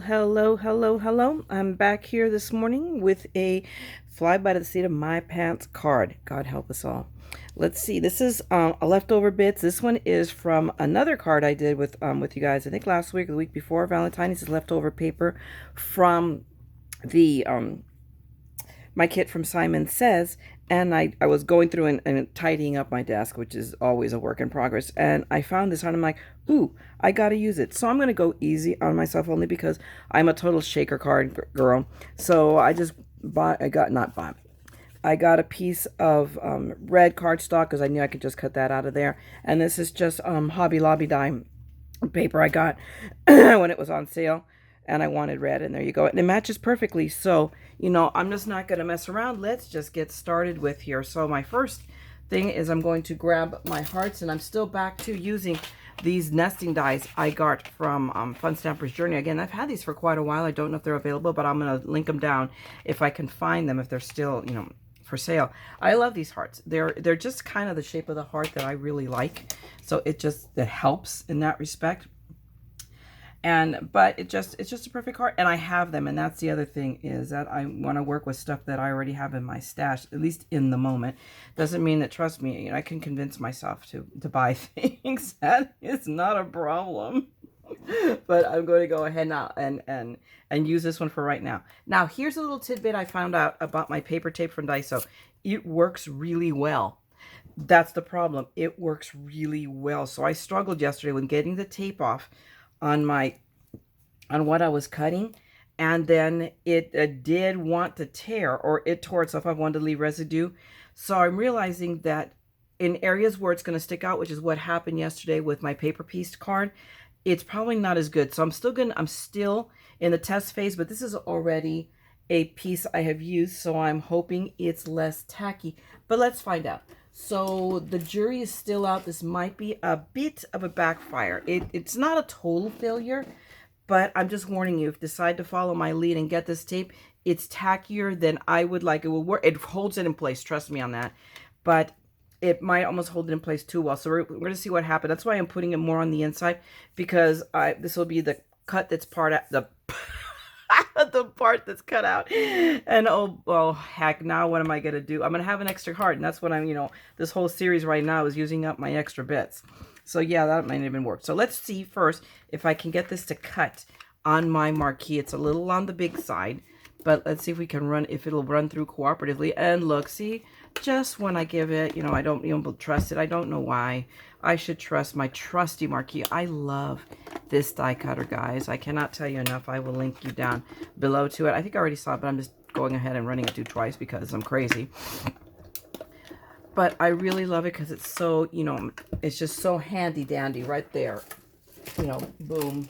Hello. I'm back here this morning with a fly by the seat of my pants card. God help us all. Let's see. This is a leftover bits. This one is from another card I did with you guys. I think last week or the week before Valentine's. Is leftover paper from the my kit from Simon Says, and I was going through and tidying up my desk, which is always a work in progress, and I found this and I'm like, ooh, I gotta use it. So I'm gonna go easy on myself only because I'm a total shaker card girl. So I just I got a piece of red cardstock because I knew I could just cut that out of there, and this is just Hobby Lobby dime paper I got when it was on sale, and I wanted red, and there you go, and it matches perfectly. So I'm just not going to mess around. Let's just get started with here. So my first thing is I'm going to grab my hearts, and I'm still back to using these nesting dies I got from Fun Stamper's Journey. Again, I've had these for quite a while. I don't know if they're available, but I'm going to link them down if I can find them, if they're still for sale. I love these hearts. They're just kind of the shape of the heart that I really like, so it helps in that respect. But it's just a perfect heart, and I have them, and that's the other thing, is that I want to work with stuff that I already have in my stash, at least in the moment. Doesn't mean that, trust me, I can convince myself to buy things. That is not a problem. But I'm going to go ahead now and use this one for right now. Now, here's a little tidbit I found out about my paper tape from Daiso. It works really well. That's the problem. It works really well. So I struggled yesterday with getting the tape off on what I was cutting, and then it did want to tear, or it tore itself. I wanted to leave residue. So I'm realizing that in areas where it's going to stick out, which is what happened yesterday with my paper piece card, it's probably not as good. So I'm still in the test phase, but this is already a piece I have used, so I'm hoping it's less tacky. But let's find out. So the jury is still out. This might be a bit of a backfire. It's not a total failure, but I'm just warning you, if you decide to follow my lead and get this tape, it's tackier than I would like. It will work. It holds it in place. Trust me on that. But it might almost hold it in place too well. So we're going to see what happens. That's why I'm putting it more on the inside, because this will be the cut that's part of the the part that's cut out. And oh heck, now what am I gonna do? I'm gonna have an extra heart, and that's what I'm this whole series right now is using up my extra bits. So yeah, that might even work. So let's see first if I can get this to cut on my marquee. It's a little on the big side, but let's see if we can if it'll run through cooperatively. And look, see, just when I give it, I don't even trust it. I don't know why. I should trust my trusty marquee. I love this die cutter, guys. I cannot tell you enough. I will link you down below to it. I think I already saw it, but I'm just going ahead and running it through twice because I'm crazy. But I really love it because it's so, it's just so handy dandy right there. Boom.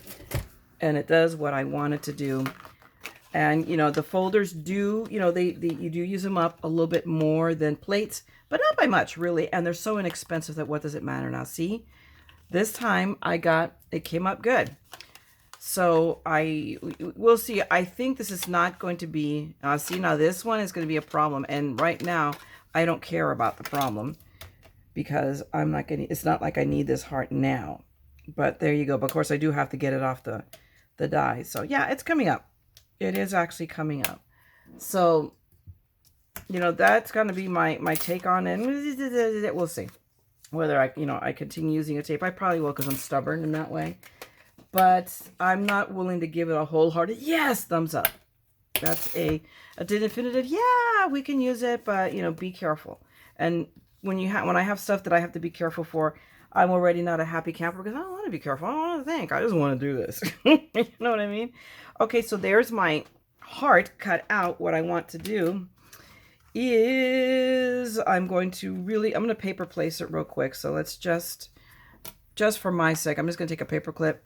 And it does what I want it to do. And, the folders do, you do use them up a little bit more than plates, but not by much, really. And they're so inexpensive that what does it matter now? See, this time it came up good. So we'll see. I think this is not going to be, see, now this one is going to be a problem. And right now, I don't care about the problem because it's not like I need this heart now. But there you go. But of course, I do have to get it off the die. So yeah, it's coming up. It is actually coming up. So, that's going to be my take on it. We'll see whether I continue using a tape. I probably will because I'm stubborn in that way. But I'm not willing to give it a wholehearted yes, thumbs up. That's a definitive, yeah, we can use it, but, be careful. And when I have stuff that I have to be careful for, I'm already not a happy camper because I don't want to be careful. I don't want to think. I just want to do this. You know what I mean? Okay, so there's my heart cut out. What I want to do is I'm going to paper place it real quick. So let's just for my sake, I'm just going to take a paper clip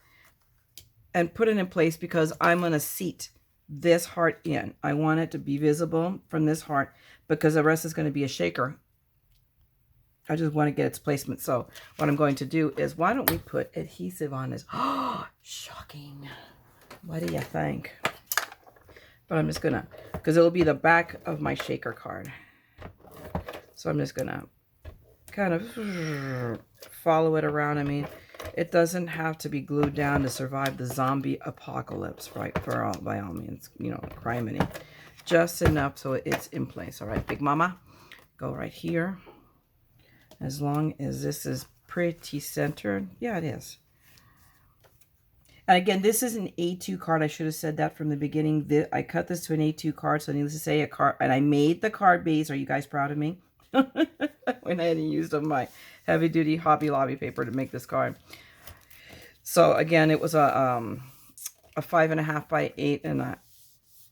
and put it in place because I'm going to seat this heart in. I want it to be visible from this heart because the rest is going to be a shaker. I just want to get its placement. So what I'm going to do is, why don't we put adhesive on this? Oh, shocking. What do you think? But I'm just going to, because it'll be the back of my shaker card. So I'm just going to kind of follow it around. I mean, It doesn't have to be glued down to survive the zombie apocalypse, right? By all means, you know, criminy. Just enough so it's in place. All right, Big Mama, go right here. As long as this is pretty centered. Yeah, it is. And again, this is an A2 card. I should have said that from the beginning. I cut this to an A2 card, so needless to say, a card, and I made the card base. Are you guys proud of me? When I had used my heavy-duty Hobby Lobby paper to make this card. So again, it was a 5.5 by 8 and a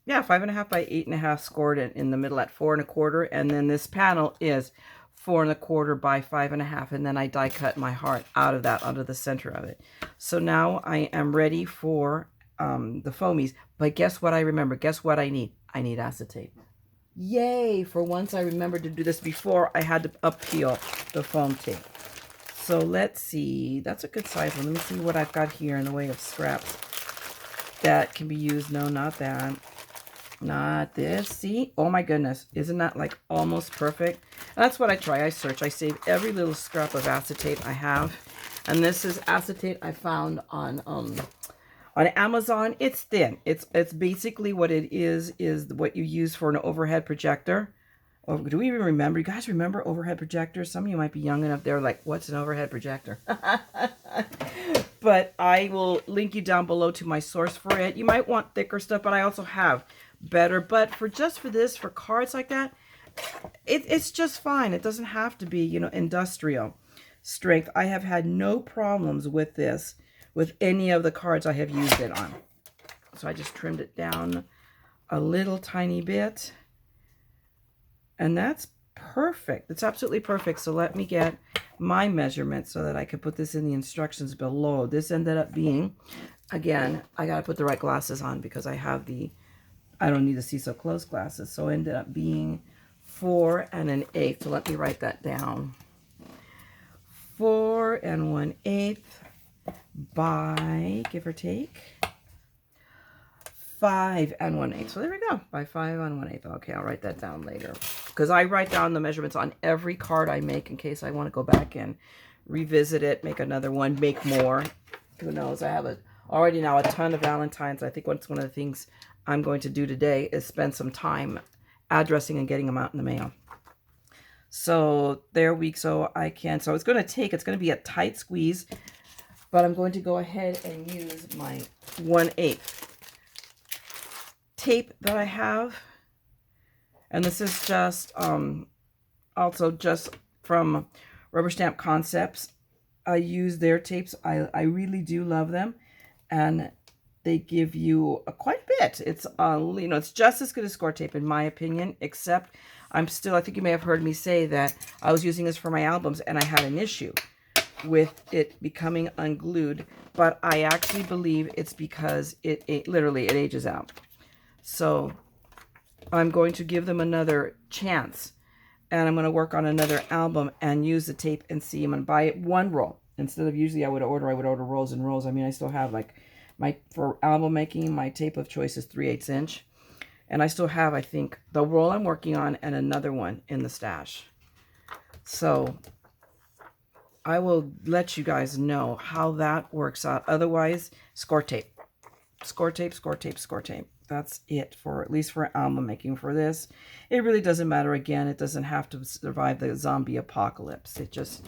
5.5 by 8.5 scored in the middle at 4 1/4, and then this panel is 4 1/4 by 5.5, and then I die cut my heart out of that onto the center of it. So now I am ready for the foamies. But guess what I remember? Guess what I need? I need acetate. Yay! For once I remembered to do this before I had to up-peel the foam tape. So let's see. That's a good size one. Let me see what I've got here in the way of scraps that can be used. No, not that. Not this. See? Oh my goodness. Isn't that like almost perfect? And that's what I try. I search. I save every little scrap of acetate I have. And this is acetate I found on Amazon. It's thin. It's basically what it is what you use for an overhead projector. Oh, do we even remember? You guys remember overhead projectors? Some of you might be young enough. They're like, what's an overhead projector? But I will link you down below to my source for it. You might want thicker stuff, but I also have better. But for this, for cards like that, it's just fine. It doesn't have to be, you know, industrial strength. I have had no problems with this, with any of the cards I have used it on. So I just trimmed it down a little tiny bit. And that's perfect. It's absolutely perfect. So let me get my measurement so that I can put this in the instructions below. This ended up being, again, I got to put the right glasses on because I have I don't need to see so close glasses. So it ended up being 4 1/8. So let me write that down. 4 1/8 by, give or take, 5 1/8. So there we go, by 5 1/8. Okay, I'll write that down later because I write down the measurements on every card I make in case I want to go back and revisit it, make another one, make more. Who knows? I have already now a ton of Valentines. I think one of the things I'm going to do today is spend some time addressing and getting them out in the mail. So there we go. So it's going to be a tight squeeze, but I'm going to go ahead and use my 1/8 tape that I have. And this is just also just from Rubber Stamp Concepts. I use their tapes. I really do love them, and they give you quite a bit. It's you know, it's just as good as score tape in my opinion, except I think you may have heard me say that I was using this for my albums and I had an issue with it becoming unglued, but I actually believe it's because it literally ages out. So I'm going to give them another chance, and I'm going to work on another album and use the tape and see. I'm going to buy it one roll instead of usually I would order rolls and rolls. I mean, I still have like for album making, my tape of choice is 3/8 inch, and I still have, I think, the roll I'm working on and another one in the stash. So I will let you guys know how that works out. Otherwise, score tape. Score tape, score tape, score tape. That's it for, at least for album making. For this, it really doesn't matter. Again, it doesn't have to survive the zombie apocalypse. It just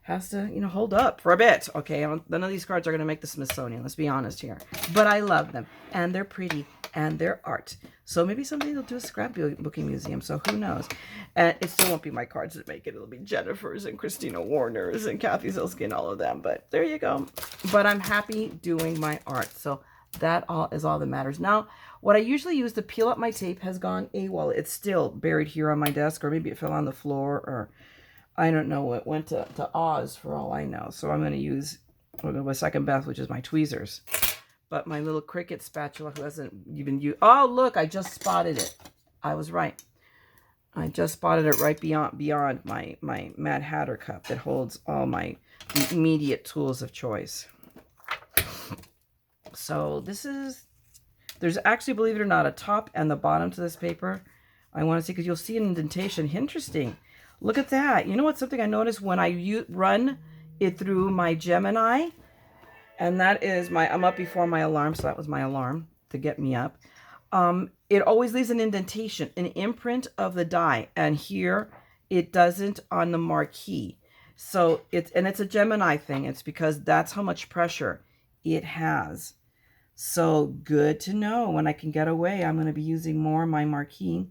has to, you know, hold up for a bit. Okay, none of these cards are going to make the Smithsonian. Let's be honest here. But I love them, and they're pretty, and they're art. So maybe someday they'll do a scrapbooking museum. So who knows? And it still won't be my cards that make it. It'll be Jennifer's and Christina Warner's and Kathy Zilski and all of them. But there you go. But I'm happy doing my art. So that is all that matters. Now, what I usually use to peel up my tape has gone AWOL. It's still buried here on my desk, or maybe it fell on the floor, or I don't know. It went to Oz for all I know. So I'm going to use my second best, which is my tweezers. But my little Cricut spatula, who hasn't even used... Oh, look, I just spotted it. I was right. I just spotted it right beyond my Mad Hatter cup that holds all my immediate tools of choice. So this is... There's actually, believe it or not, a top and the bottom to this paper. I want to see, because you'll see an indentation. Interesting. Look at that. You know what? Something I noticed when I run it through my Gemini, And that is I'm up before my alarm, so that was my alarm to get me up. It always leaves an indentation, an imprint of the die, and here it doesn't on the marquee. So it's a Gemini thing. It's because that's how much pressure it has. So good to know. When I can get away, I'm going to be using more of my marquee.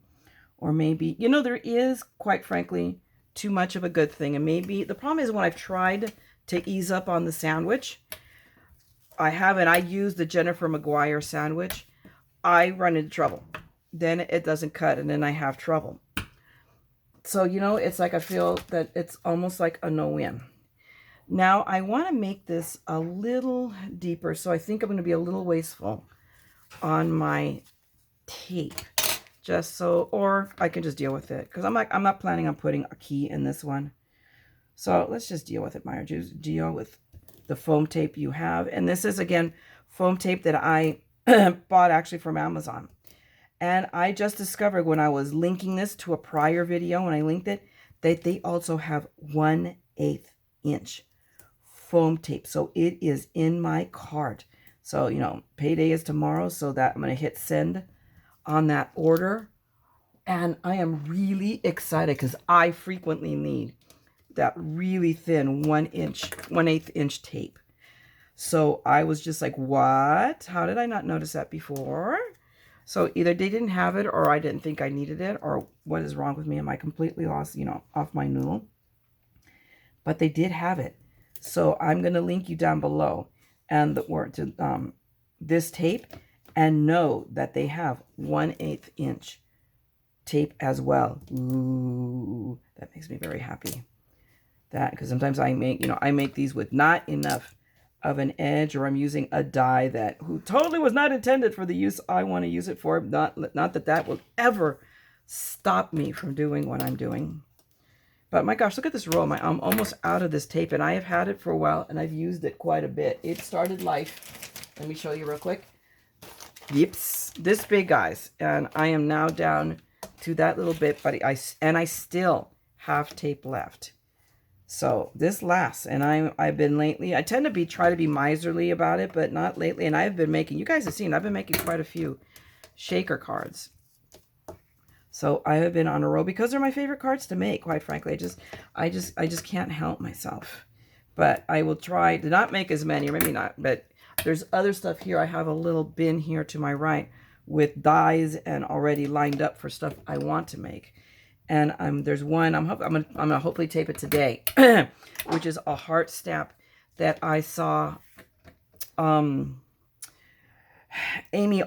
Or maybe, there is, quite frankly, too much of a good thing. And maybe the problem is when I've tried to ease up on the sandwich, I use the Jennifer McGuire sandwich, I run into trouble. Then it doesn't cut, and then I have trouble. So, it's like I feel that it's almost like a no-win. Now, I want to make this a little deeper, so I think I'm going to be a little wasteful on my tape. Just so, or I can just deal with it, because I'm not planning on putting a key in this one. So let's just deal with it, Meyer. Just deal with the foam tape you have. And this is, again, foam tape that I bought actually from Amazon. And I just discovered when I was linking this to a prior video, when I linked it, that they also have 1/8 inch foam tape. So it is in my cart. So, payday is tomorrow, so that I'm going to hit send on that order. And I am really excited because I frequently need that really thin 1/8 inch tape. So I was just like, what? How did I not notice that before? So either they didn't have it, or I didn't think I needed it, or what is wrong with me? Am I completely lost, off my noodle? But they did have it. So I'm going to link you down below and the word to this tape, and know that they have 1/8 inch tape as well. Ooh, that makes me very happy. That, because sometimes I make these with not enough of an edge, or I'm using a die that totally was not intended for the use I want to use it for. Not that will ever stop me from doing what I'm doing. But my gosh, look at this roll. I'm almost out of this tape, and I have had it for a while, and I've used it quite a bit. It started life. Let me show you real quick. Yips, this big, guys, and I am now down to that little bit, but I still have tape left. So this lasts, and I've been lately, I tend to try to be miserly about it, but not lately. And I've been making, you guys have seen, I've been making quite a few shaker cards. So I have been on a roll because they're my favorite cards to make, quite frankly. I just can't help myself. But I will try to not make as many, or maybe not, but there's other stuff here. I have a little bin here to my right with dies and already lined up for stuff I want to make. And there's one, I'm gonna hopefully tape it today, which is a heart stamp that I saw Amy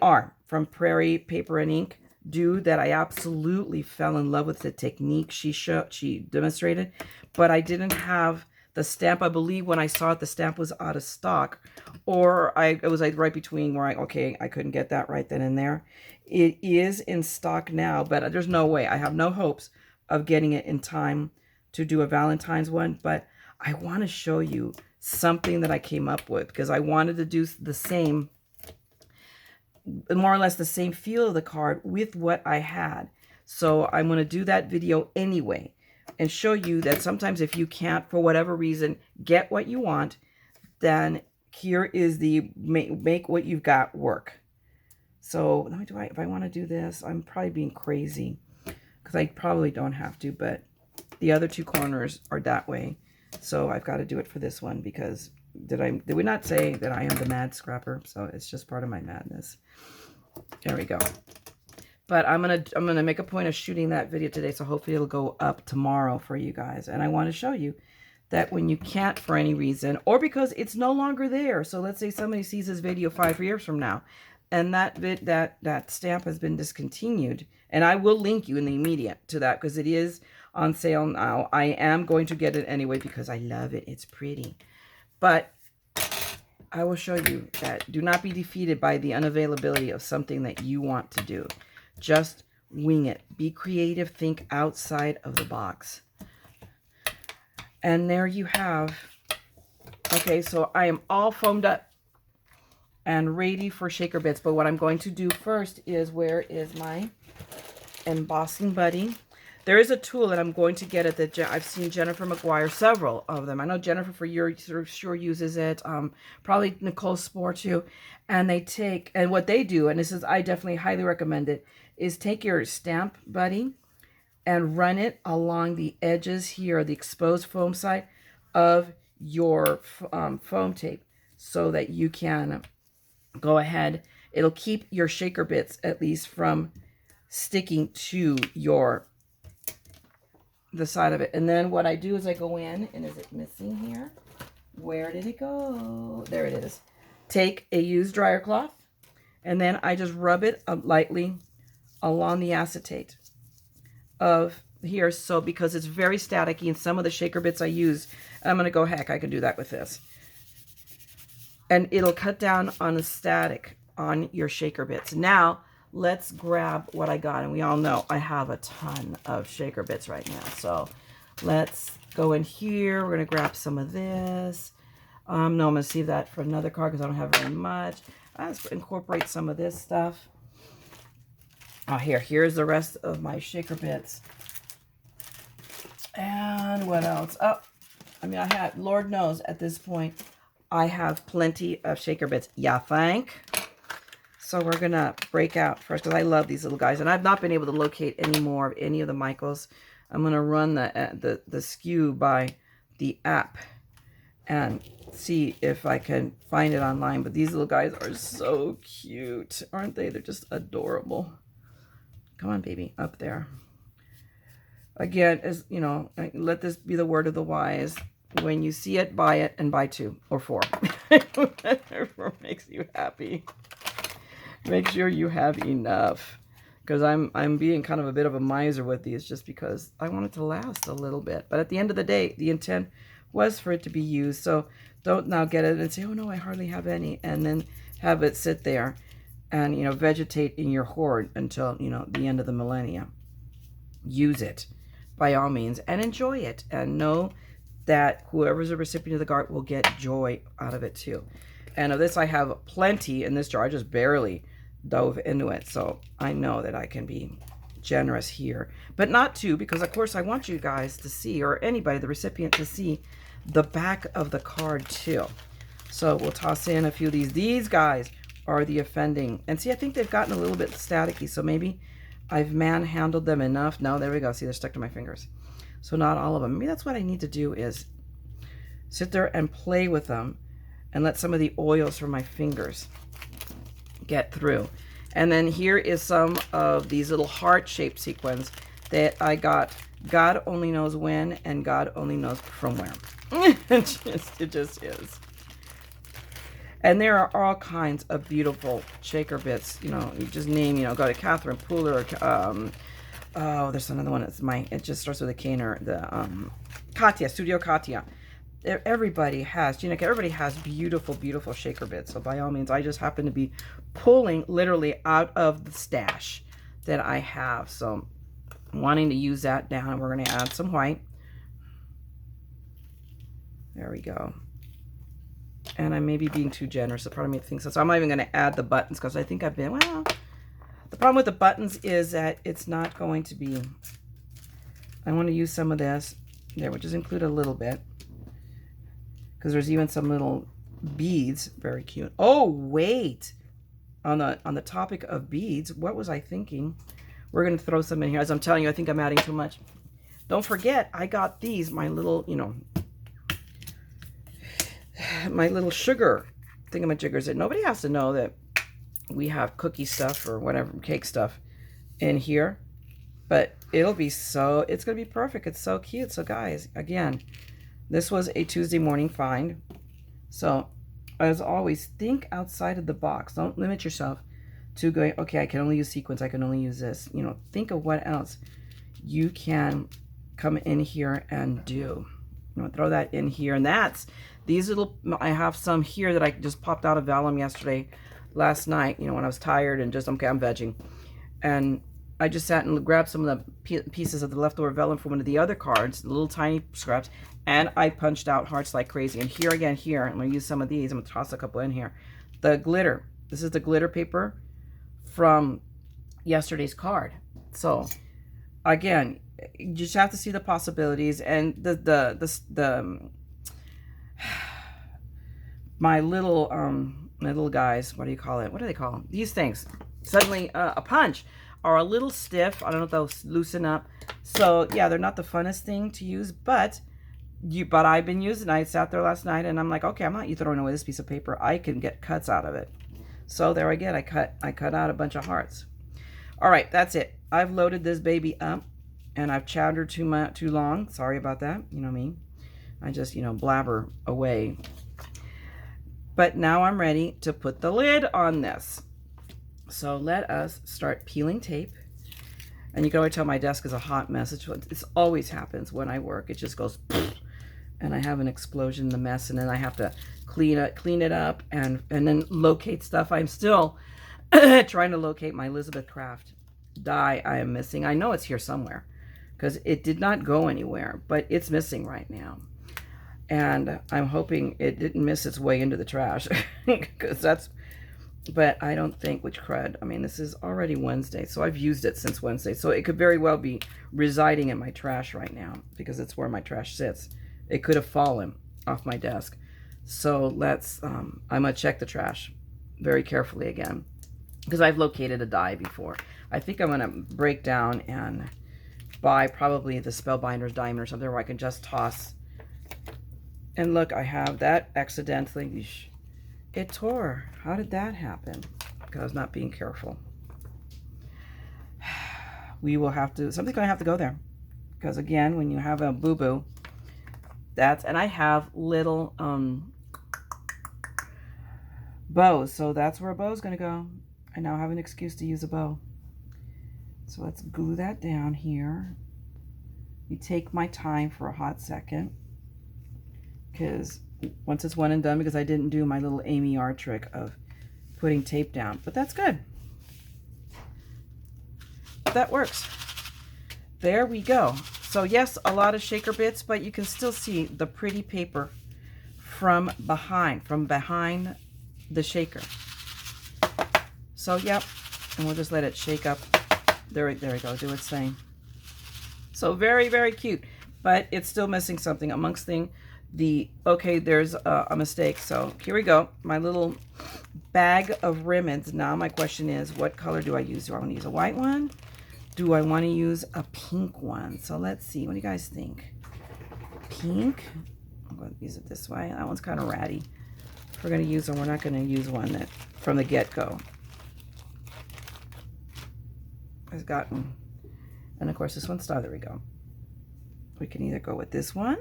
R. from Prairie Paper and Ink do, that I absolutely fell in love with the technique she demonstrated, but I didn't have the stamp. I believe when I saw it, the stamp was out of stock, or it was like right between where I couldn't get that right then and there. It is in stock now, but there's no way. I have no hopes of getting it in time to do a Valentine's one, but I want to show you something that I came up with, because I wanted to do the same, more or less the same feel of the card with what I had. So I'm going to do that video anyway and show you that sometimes if you can't, for whatever reason, get what you want, then here is the make what you've got work. So if I want to do this, I'm probably being crazy, because I probably don't have to, but the other two corners are that way. So I've got to do it for this one, because did we not say that I am the mad scrapper? So it's just part of my madness. There we go. But I'm gonna make a point of shooting that video today, so hopefully it'll go up tomorrow for you guys. And I want to show you that when you can't for any reason, or because it's no longer there. So let's say somebody sees this video 5 years from now, and that stamp has been discontinued, and I will link you in the immediate to that, because it is on sale now. I am going to get it anyway because I love it. It's pretty. But I will show you that do not be defeated by the unavailability of something that you want to do. Just wing it. Be creative. Think outside of the box. And there you have. Okay, so I am all foamed up and ready for shaker bits. But what I'm going to do first is, where is my embossing buddy? There is a tool that I'm going to get at that I've seen Jennifer McGuire, several of them. I know Jennifer for sure uses it. Probably Nicole Spore too. And they take, and what they do, and this is, I definitely highly recommend it, is take your Stamp Buddy and run it along the edges here, the exposed foam side of your foam tape, so that you can go ahead. It'll keep your shaker bits at least from sticking to the side of it. And then what I do is I go in, and is it missing here? Where did it go? There it is. Take a used dryer cloth, and then I just rub it lightly along the acetate of here, so because it's very staticky, and some of the shaker bits I use, I'm going to go, heck, I can do that with this. And it'll cut down on the static on your shaker bits. Now, let's grab what I got. And we all know I have a ton of shaker bits right now. So let's go in here. We're going to grab some of this. No, I'm going to save that for another card because I don't have very much. Let's incorporate some of this stuff. Oh, here's the rest of my shaker bits. And what else? Oh, I mean, I have, Lord knows at this point, I have plenty of shaker bits. Yeah, think. So we're going to break out first, because I love these little guys. And I've not been able to locate any more of any of the Michaels. I'm going to run the SKU by the app and see if I can find it online. But these little guys are so cute, aren't they? They're just adorable. Come on, baby, up there. Again, as you know, let this be the word of the wise. When you see it, buy it, and buy 2 or 4. Whatever makes you happy. Make sure you have enough, because I'm being kind of a bit of a miser with these, just because I want it to last a little bit. But at the end of the day, the intent was for it to be used. So don't now get it and say, oh no, I hardly have any, and then have it sit there and, vegetate in your hoard until, the end of the millennia. Use it by all means and enjoy it, and know that whoever's a recipient of the card will get joy out of it too. And of this, I have plenty in this jar. I just barely dove into it, so I know that I can be generous here, but not too, because of course I want you guys to see, or anybody, the recipient, to see the back of the card too. So we'll toss in a few of these. These guys are the offending, and see, I think they've gotten a little bit staticky, so maybe I've manhandled them enough. No, there we go. See, they're stuck to my fingers. So not all of them. Maybe that's what I need to do, is sit there and play with them and let some of the oils from my fingers get through. And then here is some of these little heart-shaped sequins that I got, God only knows when, and God only knows from where. It just is. And there are all kinds of beautiful shaker bits. You just name, go to Catherine Pooler. Oh, there's another one. It just starts with a K, or the Katya, Studio Katya. Everybody has, everybody has beautiful, beautiful shaker bits. So by all means, I just happen to be pulling literally out of the stash that I have. So I'm wanting to use that down. We're going to add some white. There we go. And I may be being too generous. So part of me thinks so. So I'm not even going to add the buttons, because I think I've been, well, the problem with the buttons is that it's not going to be, I want to use some of this. There, we'll just include a little bit, because there's even some little beads. Very cute. Oh, wait. On the topic of beads, what was I thinking? We're going to throw some in here. As I'm telling you, I think I'm adding too much. Don't forget, I got these, my little, my little sugar thingamajiggers, that nobody has to know that we have cookie stuff or whatever, cake stuff in here. But it'll be so, it's going to be perfect. It's so cute. So guys, again, this was a Tuesday morning find. So as always, think outside of the box. Don't limit yourself to going, okay, I can only use sequins. I can only use this. Think of what else you can come in here and do. Throw that in here. And that's these little, I have some here that I just popped out of vellum last night, when I was tired and just, okay, I'm vegging. And I just sat and grabbed some of the pieces of the leftover vellum from one of the other cards, the little tiny scraps, and I punched out hearts like crazy. And here again, I'm going to use some of these. I'm going to toss a couple in here. The glitter. This is the glitter paper from yesterday's card. So, again, you just have to see the possibilities. And my little guys, what do you call it? What do they call them? These things. Suddenly a punch are a little stiff. I don't know if they'll loosen up. So yeah, they're not the funnest thing to use, but I've been using. I sat there last night and I'm like, okay, I'm not throwing away this piece of paper. I can get cuts out of it. So there I get. I cut out a bunch of hearts. All right, that's it. I've loaded this baby up, and I've chattered too long. Sorry about that. You know me. I just blabber away. But now I'm ready to put the lid on this. So let us start peeling tape. And you can always tell my desk is a hot mess. It always happens when I work. It just goes, and I have an explosion in the mess, and then I have to clean it up and then locate stuff. I'm still trying to locate my Elizabeth Craft die I am missing. I know it's here somewhere because it did not go anywhere, but it's missing right now. And I'm hoping it didn't miss its way into the trash because but I don't think, which crud. I mean, this is already Wednesday, so I've used it since Wednesday. So it could very well be residing in my trash right now because it's where my trash sits. It could have fallen off my desk. So let's, I'm going to check the trash very carefully again because I've located a die before. I think I'm going to break down and buy probably the Spellbinder's diamond or something where I can just toss. And look, I have that accidentally. It tore. How did that happen? Because I was not being careful. We will have to, something's going to have to go there. Because again, when you have a boo-boo, and I have little bows. So that's where a bow is going to go. I now have an excuse to use a bow. So let's glue that down here. You take my time for a hot second. Because once it's one and done, because I didn't do my little Amy R trick of putting tape down, but that's good. That works. There we go. So yes, a lot of shaker bits, but you can still see the pretty paper from behind the shaker. So yep, and we'll just let it shake up. There we go, do its thing. So very, very cute, but it's still missing something amongst okay, there's a mistake. So here we go. My little bag of ribbons. Now my question is, what color do I use? Do I want to use a white one? Do I want to use a pink one? So let's see. What do you guys think? Pink. I'm going to use it this way. That one's kind of ratty. If we're going to use one, we're not going to use one that from the get-go has gotten. And of course, this one's there we go. We can either go with this one.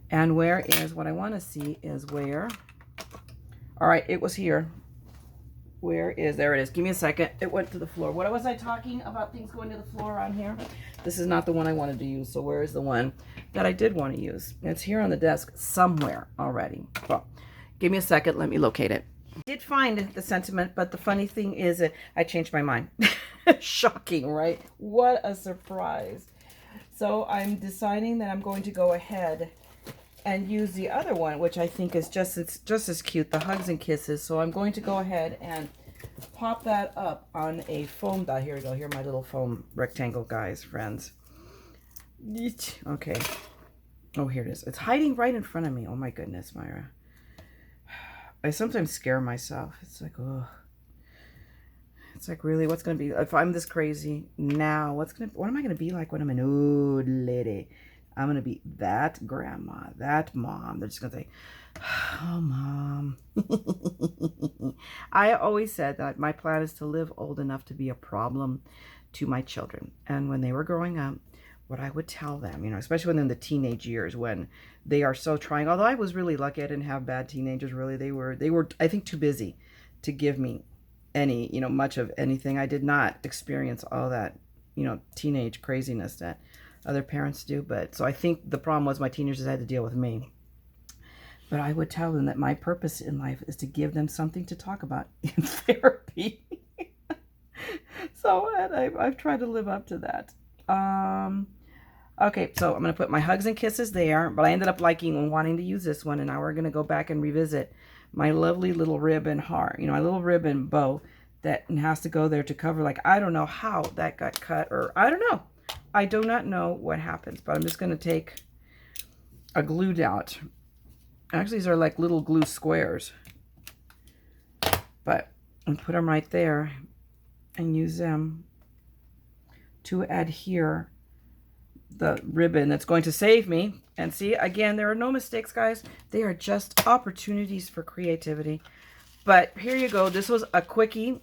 And where is, what I want to see is where, all right, it was here. Where is, there it is. Give me a second. It went to the floor. What was I talking about things going to the floor on here? This is not the one I wanted to use. So where is the one that I did want to use? It's here on the desk somewhere already. Well, give me a second. Let me locate it. I did find the sentiment, but the funny thing is that I changed my mind. Shocking, right? What a surprise. So I'm deciding that I'm going to go ahead and use the other one, which I think is just as cute, the Hugs and Kisses. So I'm going to go ahead and pop that up on a foam die. Here we go. Here are my little foam rectangle guys, friends. Okay. Oh, here it is. It's hiding right in front of me. Oh my goodness, Myra. I sometimes scare myself. It's like, oh. It's like, really, what's going to be, if I'm this crazy now, what am I going to be like when I'm an old lady? I'm going to be that grandma, that mom. They're just going to say, oh, Mom. I always said that my plan is to live old enough to be a problem to my children. And when they were growing up, what I would tell them, especially when they're in the teenage years, when they are so trying, although I was really lucky, I didn't have bad teenagers, really. They were, I think, too busy to give me any, much of anything. I did not experience all that, teenage craziness that other parents do. But so I think the problem was my teenagers had to deal with me. But I would tell them that my purpose in life is to give them something to talk about in therapy. So I've tried to live up to that. Okay, so I'm going to put my Hugs and Kisses there, but I ended up liking and wanting to use this one, and now we're going to go back and revisit my lovely little ribbon heart, my little ribbon bow that has to go there to cover, like, I don't know how that got cut, or I don't know. I do not know what happens, but I'm just going to take a glue dot. Actually, these are like little glue squares, but and put them right there and use them to adhere the ribbon that's going to save me. And see, again, there are no mistakes, guys. They are just opportunities for creativity. But here you go. This was a quickie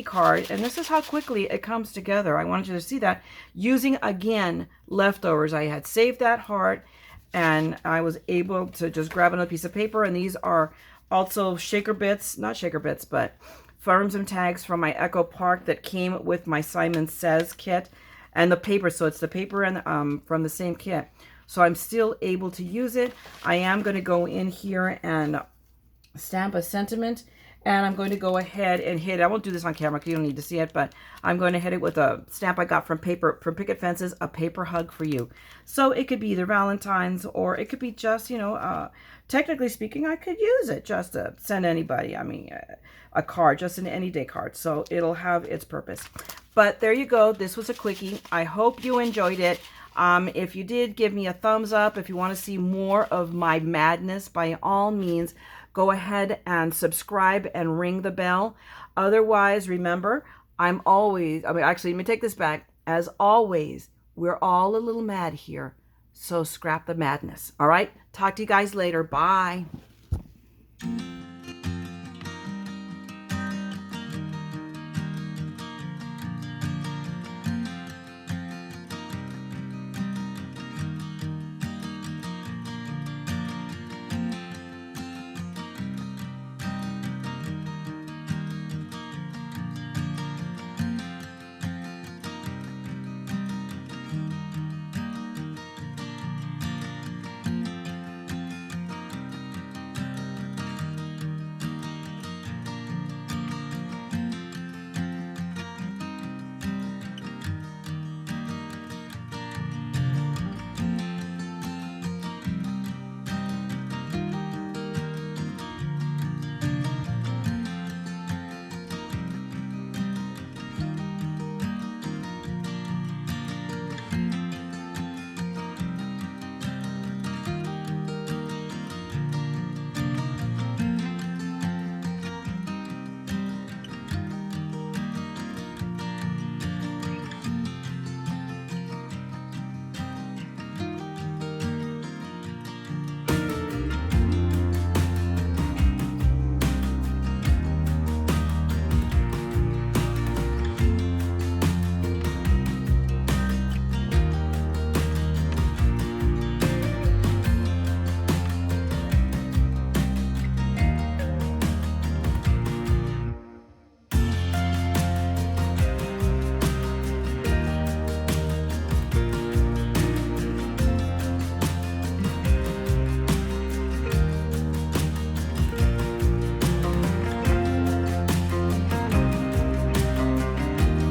card, and this is how quickly it comes together. I wanted you to see that using, again, leftovers. I had saved that heart, and I was able to just grab another piece of paper, and these are also shaker bits, not shaker bits, but firms and tags from my Echo Park that came with my Simon Says kit, and the paper. So it's the paper and from the same kit. So I'm still able to use it. I am going to go in here and stamp a sentiment, and I'm going to go ahead and hit it. I won't do this on camera because you don't need to see it, but I'm going to hit it with a stamp I got from Picket Fences, a paper hug for you. So it could be either Valentine's, or it could be just, you know, technically speaking, I could use it just to send anybody, I mean, a card, just an anyday card. So it'll have its purpose. But there you go. This was a quickie. I hope you enjoyed it. If you did, give me a thumbs up. If you want to see more of my madness, by all means, go ahead and subscribe and ring the bell. Otherwise, remember, actually, let me take this back. As always, we're all a little mad here. So scrap the madness. All right? Talk to you guys later. Bye.